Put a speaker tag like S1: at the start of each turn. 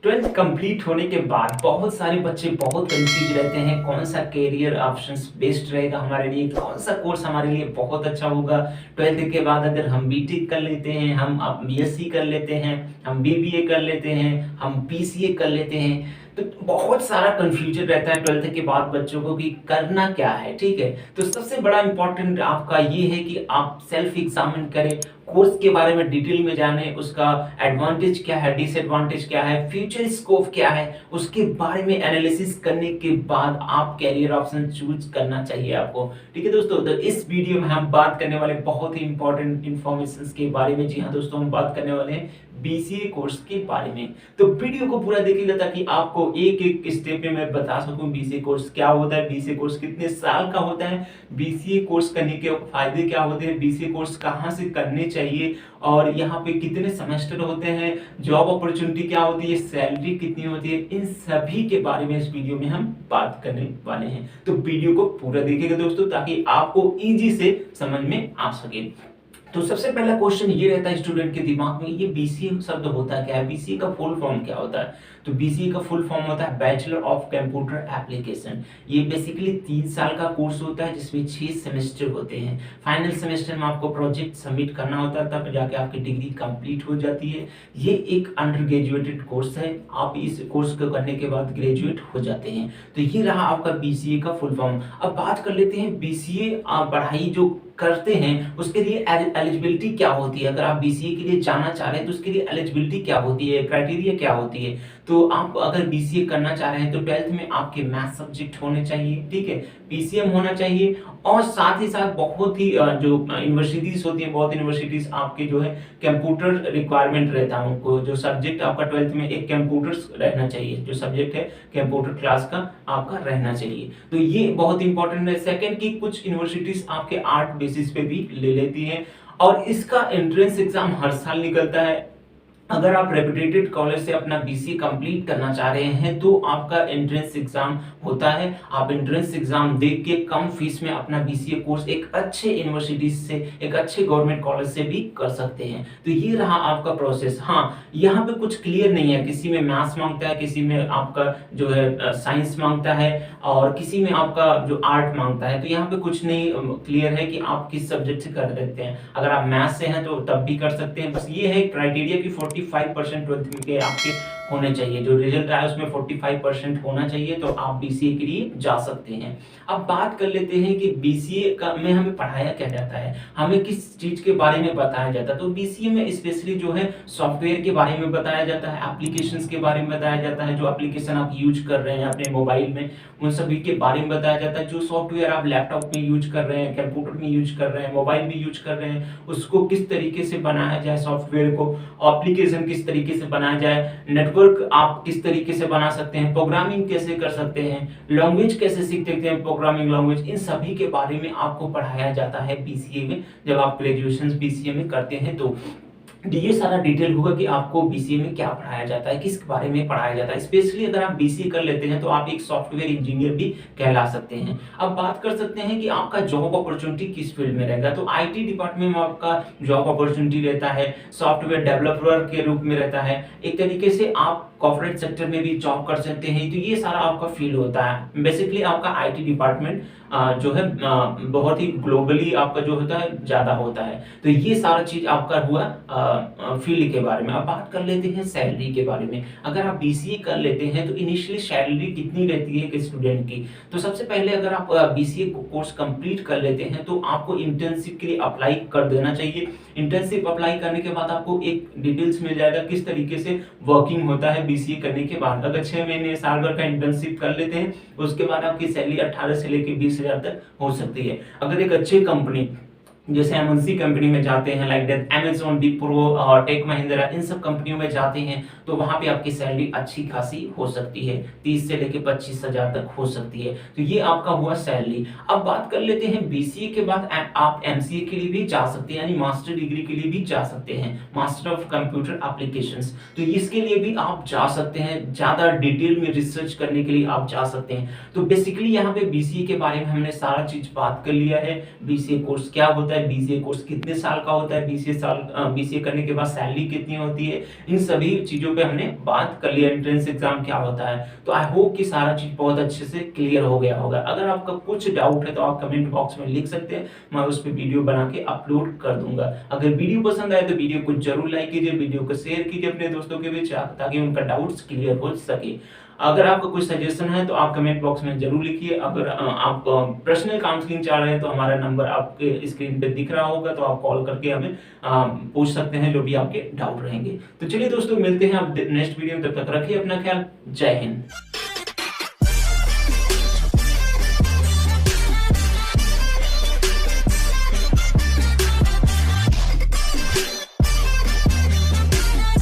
S1: Twelfth complete होने के बाद बहुत सारे बच्चे बहुत कंफ्यूज रहते हैं कौन सा कैरियर ऑप्शंस बेस्ट रहेगा हमारे लिए, कौन सा कोर्स हमारे लिए बहुत अच्छा होगा। ट्वेल्थ के बाद अगर हम बीटेक कर लेते हैं, हम अब बीएससी कर लेते हैं, हम बीबीए कर लेते हैं, हम पीसीए कर लेते हैं, तो बहुत सारा कंफ्यूजन रहता है ट्वेल्थ के बाद बच्चों को कि करना क्या है। ठीक है, तो सबसे बड़ा इंपॉर्टेंट आपका ये है कि आप सेल्फ एग्जामिन करें, कोर्स के बारे में डिटेल में जाने, उसका एडवांटेज क्या है, डिसएडवांटेज क्या है, फ्यूचर स्कोप क्या है, उसके बारे में एनालिसिस करने के बाद आप कैरियर ऑप्शन चूज करना चाहिए आपको। ठीक है दोस्तों, तो इस वीडियो में हम बात करने वाले बहुत ही इंपॉर्टेंट इंफॉर्मेशन के बारे में। जी हाँ दोस्तों, हम बात करने वाले हैं बीसीए कोर्स के बारे में। तो वीडियो को पूरा देखिएगा ताकि आपको एक एक स्टेप में मैं बता सकूं बीसीए कोर्स क्या होता है, बीसीए कोर्स कितने साल का होता है, बीसीए कोर्स करने के फायदे क्या होते हैं, बीसीए कोर्स कहां से करने चाहिए, और यहाँ पे कितने सेमेस्टर होते हैं, जॉब अपॉर्चुनिटी क्या होती है, सैलरी कितनी होती है, इन सभी के बारे में इस वीडियो में हम बात करने वाले हैं। तो वीडियो को पूरा देखिएगा दोस्तों ताकि आपको इजी से समझ में आ सके। तो सबसे पहला क्वेश्चन ये रहता है स्टूडेंट के दिमाग में, ये बीसीए शब्द होता क्या है, बीसीए का फुल फॉर्म क्या होता है। तो बीसीए का फुल फॉर्म होता है बैचलर ऑफ कंप्यूटर एप्लीकेशन। ये बेसिकली 3 साल का कोर्स होता है जिसमें 6 सेमेस्टर होते हैं। फाइनल सेमेस्टर में आपको प्रोजेक्ट सबमिट करना होता है, तब जाके आपकी डिग्री कंप्लीट हो जाती है। ये एक अंडर ग्रेजुएटेड कोर्स है, आप इस कोर्स को करने के बाद ग्रेजुएट हो जाते हैं। तो ये रहा आपका बीसीए का फुल फॉर्म। अब बात कर लेते हैं बीसीए पढ़ाई जो करते हैं उसके लिए एलिजिबिलिटी क्या होती है। अगर आप बीसीए के लिए जाना चाह रहे हैं तो उसके लिए एलिजिबिलिटी क्या होती है, क्राइटेरिया क्या होती है। तो आप अगर बीसीए करना चाह रहे हैं तो 12th में आपके मैथ सब्जेक्ट होने चाहिए, ठीक है, पीसीएम होना चाहिए, और साथ ही साथ बहुत ही जो यूनिवर्सिटीज होती हैं, बहुत यूनिवर्सिटीज आपके जो है कंप्यूटर रिक्वायरमेंट रहता है उनको, जो सब्जेक्ट आपका 12th में एक कंप्यूटर रहना चाहिए, जो सब्जेक्ट है कंप्यूटर क्लास का आपका रहना चाहिए। तो ये बहुत इंपॉर्टेंट है। सेकंड की कुछ यूनिवर्सिटीज आपके आर्ट बेसिस पे भी ले लेती हैं, और इसका एंट्रेंस एग्जाम हर साल निकलता है। अगर आप रेपुटेटेड कॉलेज से अपना बीसीए कंप्लीट करना चाह रहे हैं तो आपका एंट्रेंस एग्जाम होता है। आप एंट्रेंस एग्जाम दे के कम फीस में अपना बीसीए कोर्स एक अच्छे यूनिवर्सिटी से, एक अच्छे गवर्नमेंट कॉलेज से भी कर सकते हैं। तो ये रहा आपका प्रोसेस। हाँ, यहाँ पे कुछ क्लियर नहीं है, किसी में मैथ्स मांगता है, किसी में आपका जो है साइंस मांगता है, और किसी में आपका जो आर्ट मांगता है। तो यहाँ पे कुछ नहीं क्लियर है कि आप किस सब्जेक्ट से कर सकते हैं। अगर आप मैथ्स से हैं तो तब भी कर सकते हैं। बस ये है क्राइटेरिया कि 45% 12th के आपके होने चाहिए, जो रिजल्ट आया उसमें 45% होना चाहिए, तो आप बीसीए के लिए जा सकते हैं। अब बात कर लेते हैं कि बीसीए का में हमें पढ़ाया क्या जाता है, हमें किस चीज के बारे में बताया जाता है। तो बीसीए में स्पेशली जो है सॉफ्टवेयर के बारे में बताया जाता है, एप्लीकेशंस के बारे में बताया जाता है, जो एप्लीकेशन आप यूज कर रहे हैं अपने मोबाइल में उन सभी के बारे में बताया जाता है। जो सॉफ्टवेयर आप लैपटॉप में यूज कर रहे हैं, कंप्यूटर में यूज कर रहे हैं, मोबाइल में यूज कर रहे हैं, उसको किस तरीके से बनाया जाए, सॉफ्टवेयर को एप्लीकेशन किस तरीके से बनाया जाए, नेटवर्क आप किस तरीके से बना सकते हैं, प्रोग्रामिंग कैसे कर सकते हैं, लैंग्वेज कैसे सीख सकते हैं, प्रोग्रामिंग लैंग्वेज, इन सभी के बारे में आपको पढ़ाया जाता है बीसीए में। जब आप ग्रेजुएशन बीसीए में करते हैं तो ये सारा डिटेल होगा कि आपको बीसीए में क्या पढ़ाया जाता है, किस बारे में पढ़ाया जाता है। स्पेशली अगर आप बीसीए कर लेते हैं तो आप एक सॉफ्टवेयर इंजीनियर भी कहला सकते हैं। अब बात कर सकते हैं कि आपका जॉब अपॉर्चुनिटी किस फील्ड में रहेगा। तो आईटी डिपार्टमेंट में आपका जॉब अपॉर्चुनिटी रहता है, सॉफ्टवेयर डेवलपर के रूप में रहता है, एक तरीके से आप कॉर्पोरेट सेक्टर में भी जॉब कर सकते हैं। तो ये सारा आपका फील्ड होता है। बेसिकली आपका आईटी डिपार्टमेंट जो है बहुत ही ग्लोबली आपका जो होता है ज्यादा होता है। तो ये सारा चीज आपका हुआ फील्ड के बारे में। अब बात कर लेते हैं सैलरी के बारे में। अगर आप बीसीए कर लेते हैं तो इनिशियली सैलरी कितनी रहती है एक स्टूडेंट की। तो सबसे पहले अगर आप बीसीए कोर्स कंप्लीट कर लेते हैं तो आपको इंटर्नशिप के लिए अप्लाई कर देना चाहिए। इंटर्नशिप अप्लाई करने के बाद आपको एक डिटेल्स मिल जाएगा किस तरीके से वर्किंग होता है बीसीए करने के बाद। अगर 6 महीने साल भर का इंटर्नशिप कर लेते हैं उसके बाद आपकी सैलरी 18 से लेकर 20,000 तक हो सकती है। अगर एक अच्छी कंपनी जैसे एमएनसी कंपनी में जाते हैं, लाइक दैट अमेज़न, विप्रो और टेक महिंद्रा, इन सब कंपनियों में जाते हैं तो वहां पे आपकी सैलरी अच्छी खासी हो सकती है, 30 से लेके 25,000 तक हो सकती है। तो ये आपका हुआ सैलरी। अब बात कर लेते हैं बीसीए के बाद आप एमसीए के लिए भी जा सकते हैं, यानी मास्टर डिग्री के लिए भी जा सकते हैं, मास्टर ऑफ कंप्यूटर एप्लीकेशंस। तो इसके लिए भी आप जा सकते हैं, ज्यादा डिटेल में रिसर्च करने के लिए आप जा सकते हैं। तो बेसिकली यहाँ पे बीसीए के बारे में हमने सारा चीज बात कर लिया है, बीसीए कोर्स क्या होता होता है, बीसीए कोर्स कितने साल का होता है, बीसीए करने के बाद सैलरी कितनी होती है, इन सभी चीज़ों पे हमने बात कर लिया, एंट्रेंस एग्जाम क्या होता है। तो आई होप कि सारा चीज़ बहुत अच्छे से क्लियर हो गया होगा। अगर आपका कुछ डाउट है तो आप कमेंट बॉक्स में लिख सकते हैं, मैं उस पे वीडियो बना के अपलोड कर दूंगा। अगर वीडियो पसंद आए तो वीडियो को जरूर लाइक कीजिए, वीडियो को शेयर कीजिए अपने दोस्तों के बीच ताकि उनका डाउट्स क्लियर हो सके। अगर आपका कोई सजेशन है तो आप कमेंट बॉक्स में जरूर लिखिए। अगर आप पर्सनल काउंसलिंग चाह रहे हैं तो हमारा नंबर आपके स्क्रीन पे दिख रहा होगा, तो आप कॉल करके हमें पूछ सकते हैं जो भी आपके डाउट रहेंगे। तो चलिए दोस्तों, मिलते हैं आप नेक्स्ट वीडियो में, तब तक रखिए अपना ख्याल। जय हिंद।